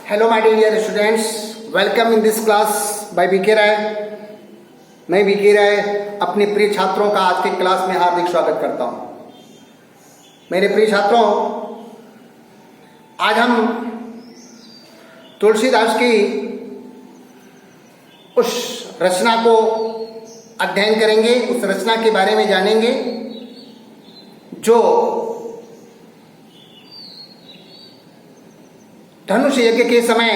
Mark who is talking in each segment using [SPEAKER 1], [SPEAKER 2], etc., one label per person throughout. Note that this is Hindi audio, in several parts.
[SPEAKER 1] Hello my dear students, welcome in this class by BK Rai. मैं बीके राय अपने प्रिय छात्रों का आज के क्लास में हार्दिक स्वागत करता हूं। मेरे प्रिय छात्रों, आज हम तुलसीदास की उस रचना को अध्ययन करेंगे, उस रचना के बारे में जानेंगे जो धनुष यज्ञ के समय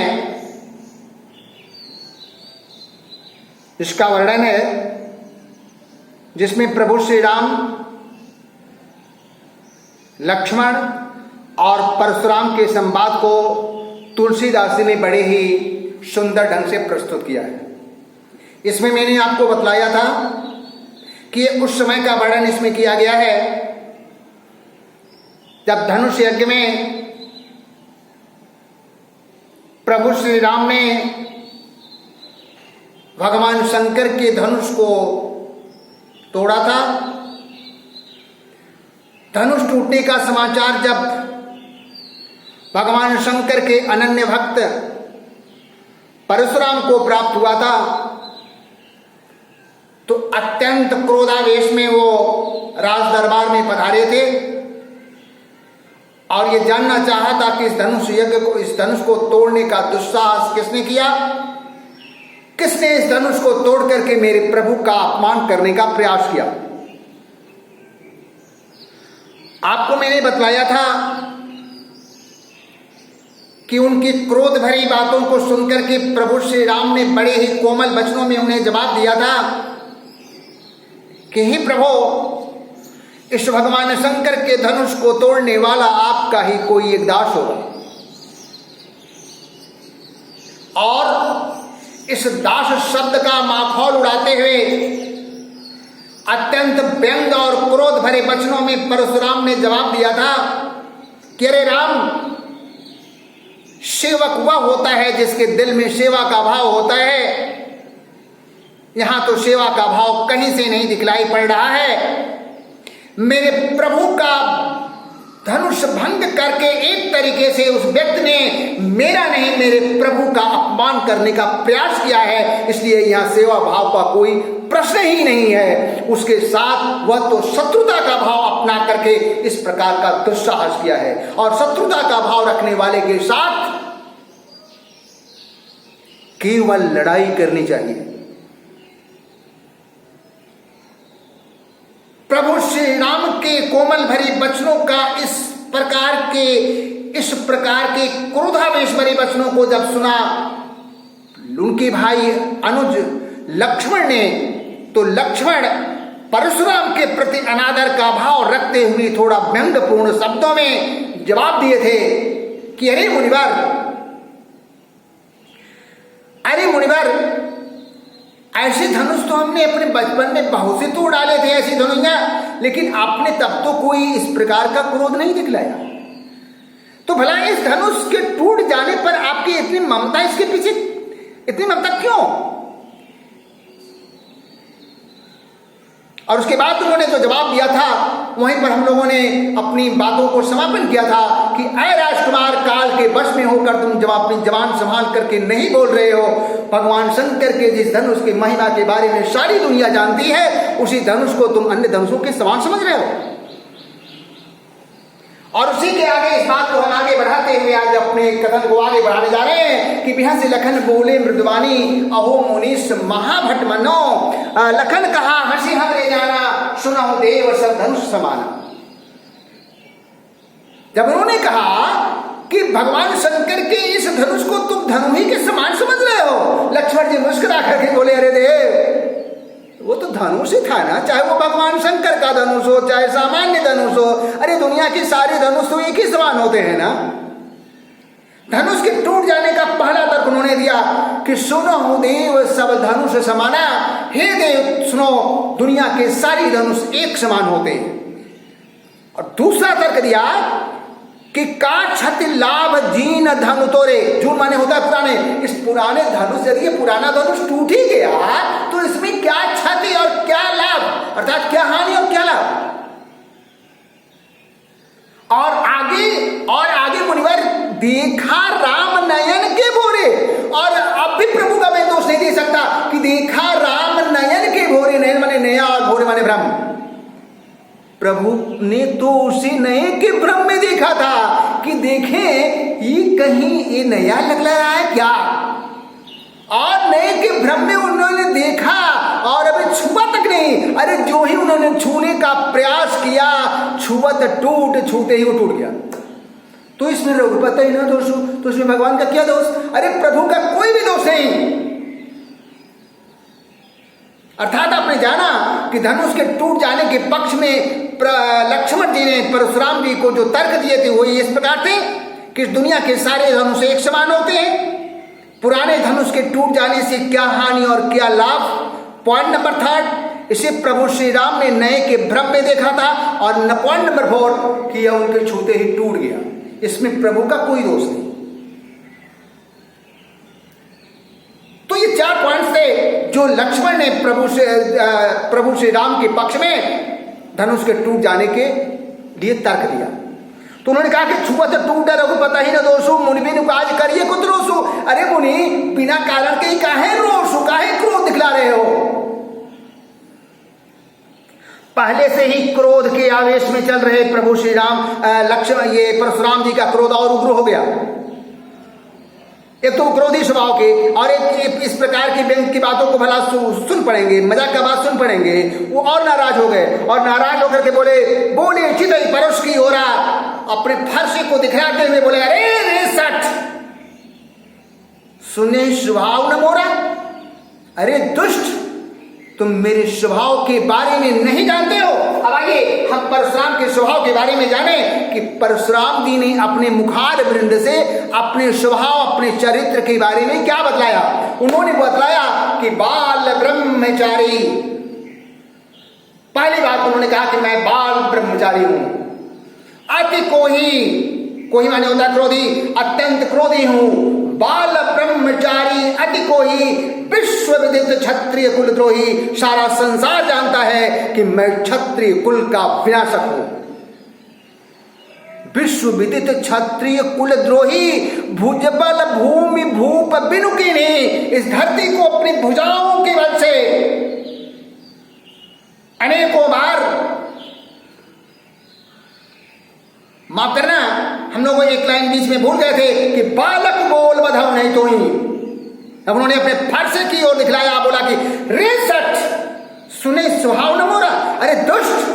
[SPEAKER 1] इसका वर्णन है, जिसमें प्रभु श्री राम, लक्ष्मण और परशुराम के संवाद को तुलसीदास जी ने बड़े ही सुंदर ढंग से प्रस्तुत किया है। इसमें मैंने आपको बतलाया था कि उस समय का वर्णन इसमें किया गया है जब धनुष यज्ञ में प्रभु श्री राम ने भगवान शंकर के धनुष को तोड़ा था। धनुष टूटने का समाचार जब भगवान शंकर के अनन्य भक्त परशुराम को प्राप्त हुआ था तो अत्यंत क्रोधावेश में वो राज दरबार में पधारे थे और ये जानना चाहा था कि इस धनुष को तोड़ने का दुस्साहस किसने किया, किसने इस धनुष को तोड़ करके मेरे प्रभु का अपमान करने का प्रयास किया। आपको मैंने बतलाया था कि उनकी क्रोध भरी बातों को सुनकर के प्रभु श्री राम ने बड़े ही कोमल वचनों में उन्हें जवाब दिया था कि हे प्रभु, इस भगवान शंकर के धनुष को तोड़ने वाला आपका ही कोई एक दास होगा और इस दास शब्द का माखौल उड़ाते हुए अत्यंत व्यंग और क्रोध भरे वचनों में परशुराम ने जवाब दिया था कि अरे राम, सेवक वह होता है जिसके दिल में सेवा का भाव होता है। यहां तो सेवा का भाव कहीं से नहीं दिखलाई पड़ रहा है। मेरे प्रभु का धनुष भंग करके एक तरीके से उस व्यक्ति ने मेरा नहीं, मेरे प्रभु का अपमान करने का प्रयास किया है, इसलिए यहां सेवा भाव का कोई प्रश्न ही नहीं है। उसके साथ वह तो शत्रुता का भाव अपना करके इस प्रकार का दुस्साहस किया है और शत्रुता का भाव रखने वाले के साथ केवल लड़ाई करनी चाहिए। प्रभु श्री राम के कोमल भरी वचनों का इस प्रकार के क्रोधावेश भरे वचनों को जब सुना उनके भाई अनुज लक्ष्मण ने, तो लक्ष्मण परशुराम के प्रति अनादर का भाव रखते हुए थोड़ा व्यंग्यपूर्ण शब्दों में जवाब दिए थे कि अरे मुनिवर, ऐसे धनुष तो हमने अपने बचपन में बहुत से तोड़ डाले थे, ऐसी धनुषियां, लेकिन आपने तब तो कोई इस प्रकार का क्रोध नहीं दिखलाया। तो भला इस धनुष के टूट जाने पर आपकी इतनी ममता, इसके पीछे इतनी ममता क्यों? और उसके बाद उन्होंने जो जवाब दिया था वहीं पर हम लोगों ने अपनी बातों को समापन किया था कि अय राजकुमार, काल के वश में होकर तुम जब अपनी जबान संभाल करके नहीं बोल रहे हो। भगवान शंकर के जिस धनुष की महिमा के बारे में सारी दुनिया जानती है, उसी धनुष को तुम अन्य धनुषों के समान समझ रहे हो। और उसी के आगे इस बात को हम आगे बढ़ाते हुए आज अपने कथन को आगे बढ़ाने जा रहे हैं कि बिहस लखन बोले मृदवानी, अहो मुनीश महाभट मनो। लखन कहा हंसी हमरे जाना, सुनहु देव सब धनुष समाना। जब उन्होंने कहा कि भगवान शंकर के इस धनुष को तुम धनु ही के समान समझ रहे हो, लक्ष्मण जी मुस्कुरा करके बोले, अरे देव, वो तो धनुष ही था ना, चाहे वो भगवान शंकर का धनुष हो चाहे सामान्य धनुष हो। अरे दुनिया की सारी धनुष तो एक ही समान होते हैं ना। धनुष के टूट जाने का पहला तर्क उन्होंने दिया कि सुनो देव सब धनुष समाना। हे देव सुनो, दुनिया के सारी धनुष एक समान होते हैं। और दूसरा तर्क दिया कि का क्षति लाभ जीन धनु तोरे। जून माने होता है पुराने, इस पुराने धनुष यदि ये पुराना धनुष टूट ही गया तो इसमें क्या क्षति और क्या लाभ, अर्थात क्या हानि और क्या लाभ। और आगे मुनिवर देखा राम नयन के प्रभु ने तो उसे नए के भ्रम में देखा था कि देखें ये कहीं ये नया लग रहा है क्या, और नए के भ्रम में उन्होंने देखा और अभी छुआ तक नहीं। अरे जो ही उन्होंने छूने का प्रयास किया, छुआ तो छूते ही वो टूट गया। तो इसमें लोग पता ही ना दोषों, तो इसमें भगवान का क्या दोष? अरे प्रभु का कोई भी दोष नहीं। अर्थात आपने जाना कि धनुष के टूट जाने के पक्ष में लक्ष्मण जी ने परशुराम जी को जो तर्क दिए थे वो इस प्रकार थे कि दुनिया के सारे धनुष एक समान होते हैं, पुराने धनुष के टूट जाने से क्या हानि और क्या लाभ। पॉइंट नंबर 3, इसे प्रभु श्री राम ने नए के भ्रम में देखा था। और पॉइंट नंबर 4 कि यह उनके छूते ही टूट गया। इसमें प्रभु का कोई दोष नहीं। तो ये 4 पॉइंट्स थे जो लक्ष्मण ने प्रभु श्री राम के पक्ष में धनुष के टूट जाने के लिए तर्क दिया। तो उन्होंने कहा कि छुआ तो टूट रघु पता ही न दोषो, मुनि बिनु काज करिए कुत रोषो। अरे मुनि, बिना कारण के ही काहे रोषो, काहे क्रोध दिखला रहे हो? पहले से ही क्रोध के आवेश में चल रहे प्रभु श्री राम लक्ष्मण, ये परशुराम जी का क्रोध और उग्र हो गया। एक तो क्रोधी स्वभाव के, और एक इस प्रकार की व्यंग की बातों को भला सुन पड़ेंगे, मजाक का बात सुन पड़ेंगे, वो और नाराज हो गए। और नाराज होकर के बोले चित परुष की हो रहा, अपने फर्श को दिखलाते हुए बोले, अरे रे सठ सुने स्वभाव न मोरा। अरे दुष्ट, तुम मेरे स्वभाव के बारे में नहीं जानते हो। अब आइए हम परशुराम के स्वभाव के बारे में जाने कि परशुराम जी ने अपने मुखार वृंद से अपने स्वभाव, अपने चरित्र के बारे में क्या बतलाया। उन्होंने बतलाया कि बाल ब्रह्मचारी। पहली बात उन्होंने कहा कि मैं बाल ब्रह्मचारी हूं। अति कोही माने होता क्रोधी, अत्यंत क्रोधी हूं। बाल ब्रह्मचारी अति कोही, विश्व विदित क्षत्रिय कुलद्रोही। सारा संसार जानता है कि मैं क्षत्रिय कुल का विनाशक हूं। विश्व विदित क्षत्रिय कुलद्रोही, भुजबल भूमि भूप बिनुकिनी। इस धरती को अपनी भुजाओं के बल से अनेकों बार, माफ करना हम लोग एक लाइन बीच में भूल गए थे कि बालक बोल बधाओ नहीं तो ही। अब उन्होंने अपने फर्श की ओर दिखलाया, बोला कि रे सठ सुने स्वभाव न मोरा। अरे दुष्ट,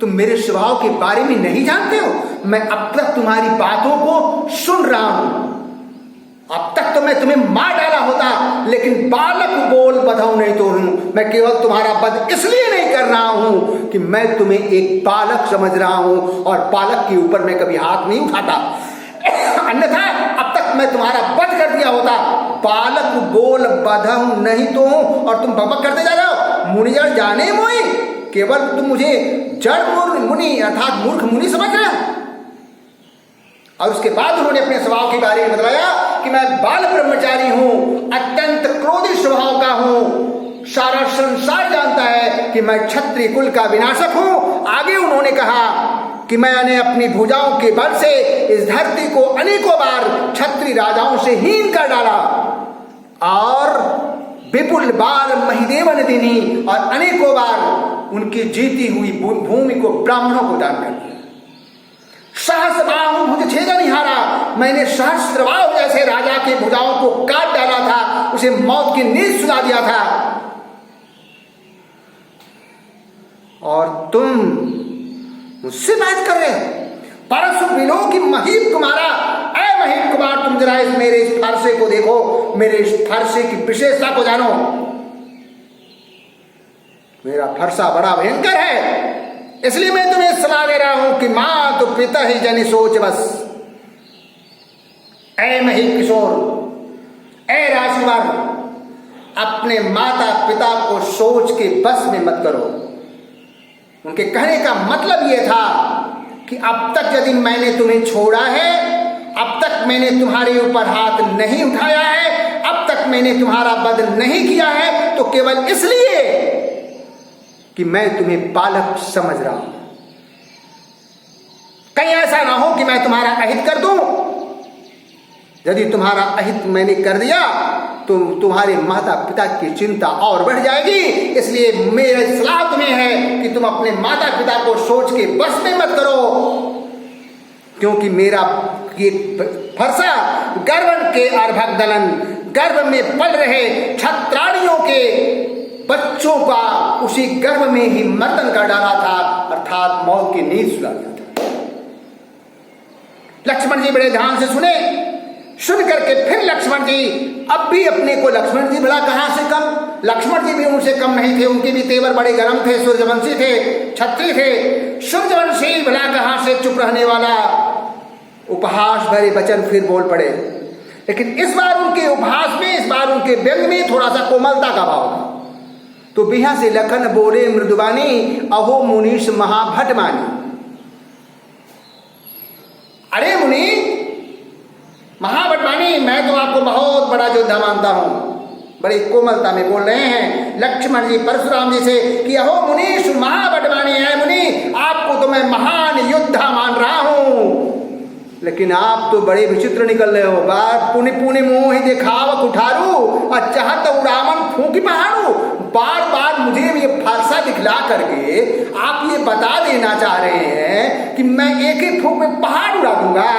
[SPEAKER 1] तुम मेरे स्वभाव के बारे में नहीं जानते हो। मैं अब तक तुम्हारी बातों को सुन रहा हूं। अब तक तो मैं तुम्हें मार डाला होता, लेकिन बालक बोल बधाऊ नहीं तो हूं। मैं केवल तुम्हारा वध इसलिए नहीं कर रहा हूं कि मैं तुम्हें एक बालक समझ रहा हूं, और बालक के ऊपर मैं कभी हाथ नहीं उठाता। अन्यथा अब तक मैं तुम्हारा वध कर दिया होता। बालक बोल बधाऊ नहीं तो हूं, और तुम बकबक करते जा रहे हो। मुनि जड़ जाने मोई, केवल तुम मुझे जड़ मुनि अर्थात मूर्ख मुनि समझ रहे हो। और उसके बाद उन्होंने अपने स्वभाव के बारे में बताया कि मैं बाल ब्रह्मचारी हूं, अत्यंत क्रोधी स्वभाव का हूं। सारा संसार जानता है कि मैं क्षत्रिय कुल का विनाशक हूं। आगे उन्होंने कहा कि मैंने अपनी भुजाओं के बल से इस धरती को अनेकों बार क्षत्रिय राजाओं से हीन कर डाला, और विपुल बार महिदेवन दिनी, और अनेकों बार उनकी जीती हुई भूमि को ब्राह्मणों को दान कर दिया। सहस्रबाहु भुज छेदन निहारा, मैंने सहस्त्रबाहु जैसे राजा की भुजाओं को काट डाला था, उसे मौत की नींद सुला दिया था। और तुम मुझसे बात कर रहे हो? परसु बिलो की महीप कुमारा, ऐ महीप कुमार, तुम जरा मेरे इस फरसे को देखो, मेरे इस फरसे की विशेषता को जानो। मेरा फरसा बड़ा भयंकर है, इसलिए मैं तुम्हें सलाह दे रहा हूं कि मां तो पिता ही जनी सोच बस। ऐ महीप किशोर, ऐ राजकुमार, अपने माता पिता को सोच के बस में मत करो। उनके कहने का मतलब यह था कि अब तक यदि मैंने तुम्हें छोड़ा है, अब तक मैंने तुम्हारे ऊपर हाथ नहीं उठाया है, अब तक मैंने तुम्हारा वध नहीं किया है, तो केवल इसलिए कि मैं तुम्हें बालक समझ रहा हूं। कहीं ऐसा ना हो कि मैं तुम्हारा अहित कर दूं, यदि तुम्हारा अहित मैंने कर दिया तो तुम्हारे माता पिता की चिंता और बढ़ जाएगी। इसलिए मेरी सलाह तुम्हें है कि तुम अपने माता पिता को सोच के बस में मत करो, क्योंकि मेरा ये फरसा गर्भ के अर्भक दलन, गर्भ में पल रहे छत्राणियों के बच्चों का उसी गर्भ में ही मर्दन कर डाला था, अर्थात मौत की नींद सुला दिया था। लक्ष्मण जी बड़े ध्यान से सुने। सुन करके फिर लक्ष्मण जी अब भी अपने को, लक्ष्मण जी भला कहां से कम, लक्ष्मण जी भी उनसे कम नहीं थे, उनके भी तेवर बड़े गर्म थे, सूर्यवंशी थे, क्षत्रिय थे। सूर्यवंशी भला कहां से चुप रहने वाला, उपहास भरे वचन फिर बोल पड़े। लेकिन इस बार उनके उपहास में, इस बार उनके व्यंग में थोड़ा सा कोमलता का भाव था। तो बिहां से लखन बोले मृदुबानी, अहो मुनीश महाभट मानी। अरे मुनि महाभट मानी, मैं तो आपको बहुत बड़ा योद्धा मानता हूं। बड़ी कोमलता में बोल रहे हैं लक्ष्मण जी परशुराम जी से कि अहो मुनीश महाभट मानी है मुनि, आपको तो मैं महान योद्धा मान रहा हूं, लेकिन आप तो बड़े विचित्र निकल रहे हो। बार पुनि पुनि मुंह ही दिखाव कुठारू, और चाहत उड़ामन फूंकी पहाड़ू। बार बार मुझे ये फरसा दिखला करके आप ये बता देना चाह रहे हैं कि मैं एक ही फूंक में पहाड़ उड़ा दूंगा,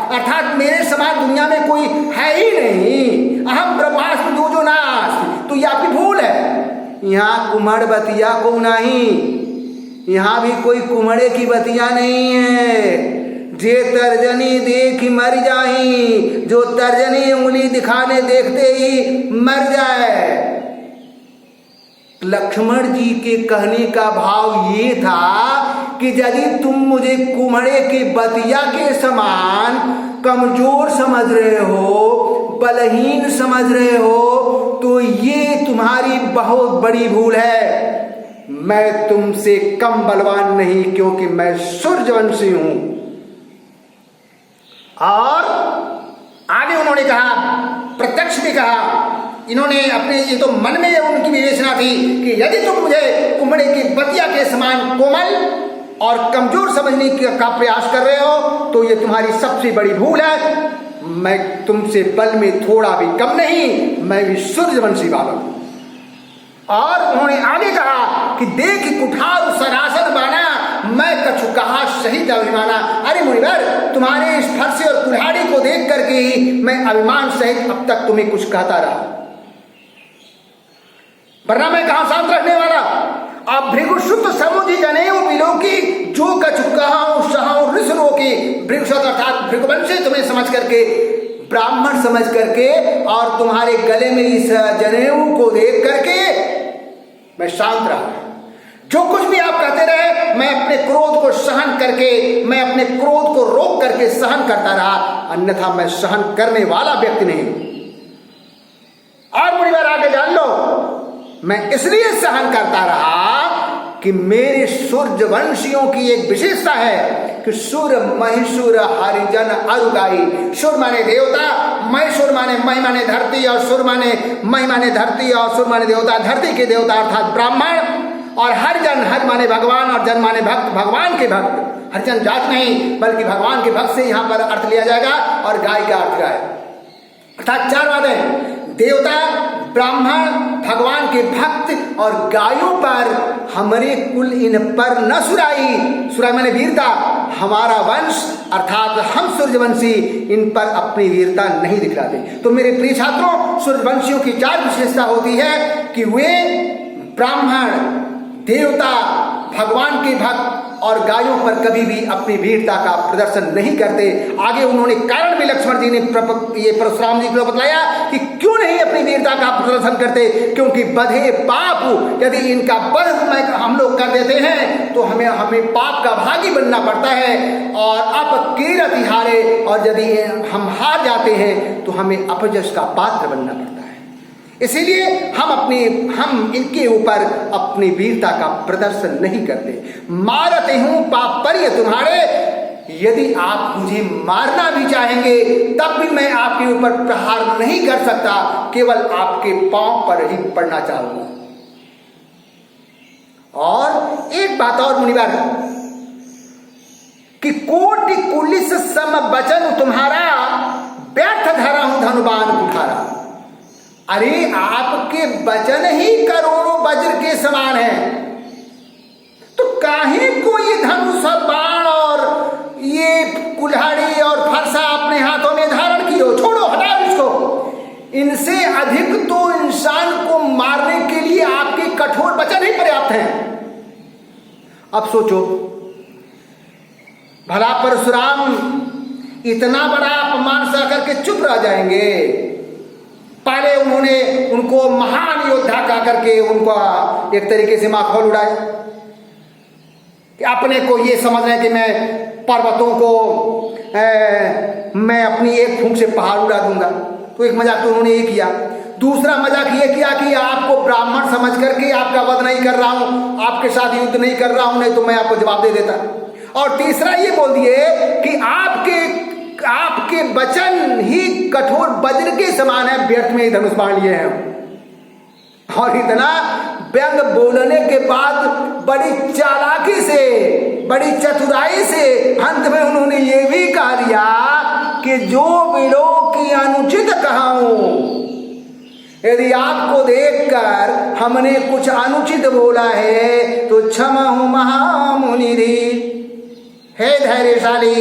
[SPEAKER 1] अर्थात मेरे समान दुनिया में कोई है ही नहीं। अहम ब्रह्मास्मि दूजो नास्ति। तो ये आपकी भूल है। यहाँ कुम्हड़ बतिया को नहीं, यहाँ भी कोई कुम्हड़े की बतिया नहीं है। जे तर्जनी देख मर जाही, जो तर्जनी उंगली दिखाने देखते ही मर जाए। लक्ष्मण जी के कहने का भाव ये था कि यदि तुम मुझे कुम्हड़े के बतिया के समान कमजोर समझ रहे हो, बलहीन समझ रहे हो, तो ये तुम्हारी बहुत बड़ी भूल है। मैं तुमसे कम बलवान नहीं, क्योंकि मैं सूर्यवंशी हूं। और आगे उन्होंने कहा, प्रत्यक्ष भी कहा, इन्होंने अपने, ये तो मन में उनकी विवेचना थी कि यदि तुम मुझे कुम्हड़े की बतिया के समान कोमल और कमजोर समझने का प्रयास कर रहे हो तो ये तुम्हारी सबसे बड़ी भूल है। मैं तुमसे बल में थोड़ा भी कम नहीं, मैं भी सूर्यवंशी बालक हूं। और उन्होंने आगे कहा कि देख कुठार सरासन बाना, मैं कछु कहा शहीद अभिमाना। अरे मुनिवर, तुम्हारे इस फरसे और कुल्हाड़ी को देख करके ही मैं अभिमान सहित अब तक तुम्हें कुछ कहता रहा, वरना मैं कहां शांत रखने वाला। अब भृगुसुत समुझ जनेऊ बिलोकी, जो कछु कहाऊं सहाऊं ऋष रोकी। भृगुसुत अर्थात भृगुवंशी तुम्हें समझ करके, ब्राह्मण समझ करके, और तुम्हारे गले में इस जनेऊ को देख करके मैं शांत रहा। जो कुछ भी आप कहते रहे, मैं अपने क्रोध को सहन करके, मैं अपने क्रोध को रोक करके सहन करता रहा, अन्यथा मैं सहन करने वाला व्यक्ति नहीं। और मुझे आगे जान लो, मैं इसलिए सहन करता रहा कि मेरे सूर्यवंशियों की एक विशेषता है कि सुर महिषुर हरिजन अरुगाई। सुर माने देवता, महिषुर माने मही माने धरती, और सुर माने मही माने धरती, और सुर माने देवता, धरती के देवता अर्थात ब्राह्मण। और हरिजन, हर माने भगवान, और जन माने भक्त, भगवान के भक्त। हरिजन जात नहीं बल्कि भगवान के भक्त से यहाँ पर अर्थ लिया जाएगा। और गाय का अर्थ गाय, अर्थात चार बातें, देवता, ब्राह्मण, भगवान के भक्त, और गायों पर हमारे कुल इन पर न सुराई। सुराई माने वीरता, हमारा वंश अर्थात हम सूर्यवंशी इन पर अपनी वीरता नहीं दिखलाते। तो मेरे प्रिय छात्रों, सूर्यवंशियों की चार विशेषता होती है कि वे ब्राह्मण, देवता, भगवान के भक्त और गायों पर कभी भी अपनी वीरता का प्रदर्शन नहीं करते। आगे उन्होंने कारण भी लक्ष्मण जी ने ये परशुराम जी को बतलाया कि क्यों नहीं अपनी वीरता का प्रदर्शन करते, क्योंकि बधे पाप, यदि इनका वध हम लोग कर देते हैं तो हमें पाप का भागी बनना पड़ता है, और अपकीरत हारे, और यदि हम हार जाते हैं तो हमें अपजस का पात्र बनना पड़ता है। इसीलिए हम इनके ऊपर अपनी वीरता का प्रदर्शन नहीं करते। मारते हूं पाप पर ये तुम्हारे, यदि आप मुझे मारना भी चाहेंगे तब भी मैं आपके ऊपर प्रहार नहीं कर सकता, केवल आपके पांव पर ही पड़ना चाहूंगा। और एक बात और मुनिवर, कि कोटि कुलिस सम वचन तुम्हारा, व्यर्थ धरा हूं धनुबान कुठारा। अरे आपके वचन ही करोड़ों वज्र के समान है, तो काहे को ये धनुष और बाण और ये कुल्हाड़ी और फरसा अपने हाथों में धारण किए हो? छोड़ो, हटाओ इसको। इनसे अधिक तो इंसान को मारने के लिए आपके कठोर वचन ही पर्याप्त हैं। अब सोचो, भला परशुराम इतना बड़ा अपमान सह करके चुप रह जाएंगे? पहले उन्होंने उनको महान योद्धा कह करके उनका एक तरीके से माखौल उड़ाया कि अपने को ये समझ रहे हैं कि मैं पर्वतों को मैं अपनी एक फूंक से पहाड़ उड़ा दूंगा। तो एक मजाक तो उन्होंने ये किया। दूसरा मजाक ये किया कि आपको ब्राह्मण समझ करके आपका वध नहीं कर रहा हूं, आपके साथ युद्ध नहीं कर रहा हूं, नहीं तो मैं आपको जवाब दे देता। और तीसरा ये बोल दिए कि आपके वचन ही कठोर वज्र के समान है, व्यर्थ में ही धनुष बाण लिए हैं। और इतना व्यंग बोलने के बाद बड़ी चालाकी से, बड़ी चतुराई से अंत में उन्होंने ये भी कहा दिया कि जो बिलो की अनुचित कहाऊं, यदि आपको देखकर हमने कुछ अनुचित बोला है तो क्षमा हूं महामुनि री। हे धैर्यशाली,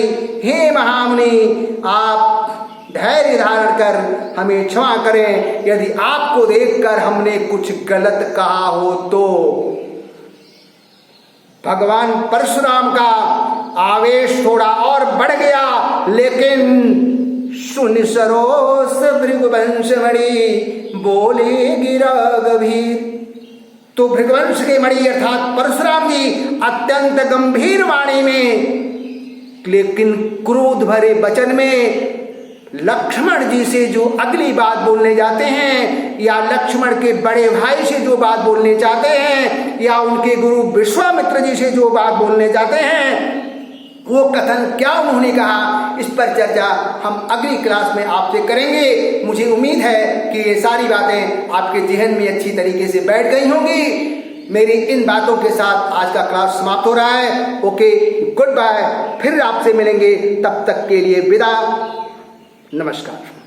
[SPEAKER 1] हे महामुनि, आप धैर्य धारण कर हमें क्षमा करें यदि आपको देखकर हमने कुछ गलत कहा हो तो। भगवान परशुराम का आवेश थोड़ा और बढ़ गया, लेकिन सुन सरोस भृगुवंश मणि बोले गिरा गंभीर। तो भृगुवंश के मणि अर्थात परशुराम जी अत्यंत गंभीर वाणी में, लेकिन क्रोध भरे वचन में लक्ष्मण जी से जो अगली बात बोलने जाते हैं, या लक्ष्मण के बड़े भाई से जो बात बोलने चाहते हैं, या उनके गुरु विश्वामित्र जी से जो बात बोलने चाहते हैं, वो कथन क्या उन्होंने कहा, इस पर चर्चा हम अगली क्लास में आपसे करेंगे। मुझे उम्मीद है कि ये सारी बातें आपके जहन में अच्छी तरीके से बैठ गई होंगी। मेरी इन बातों के साथ आज का क्लास समाप्त हो रहा है। Okay, good bye. फिर आपसे मिलेंगे, तब तक के लिए विदा, नमस्कार।